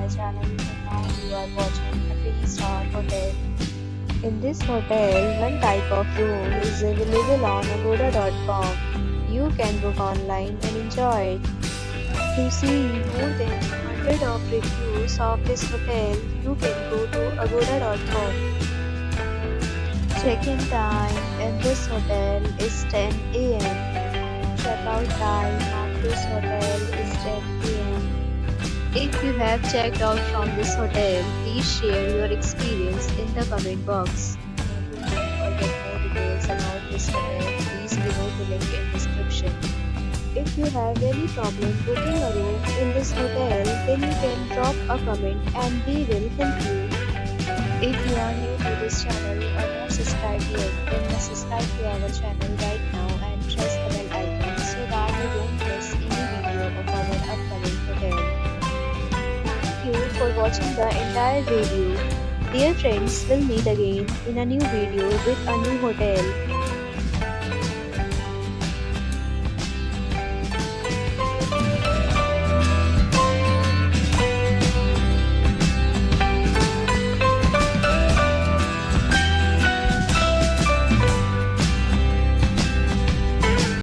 my channel and now you are watching a 3-star hotel. In this hotel, one type of room is available on agoda.com. You can book online and enjoy it. To see more than 100 of reviews of this hotel, you can go to agoda.com. Check-in time in this hotel is 10 a.m. Check-out time of this hotel is 10 a.m. If you have checked out from this hotel, please share your experience in the comment box. To book or get more details about this hotel, please below the link in description. If you have any problem booking a room in this hotel, then you can drop a comment and we will help you. If you are new to this channel or not subscribed yet, then must subscribe to our channel right now and press the bell icon so that you don't miss any video of our upcoming hotel. Thank you for watching the entire video. Dear friends, we'll meet again in a new video with a new hotel.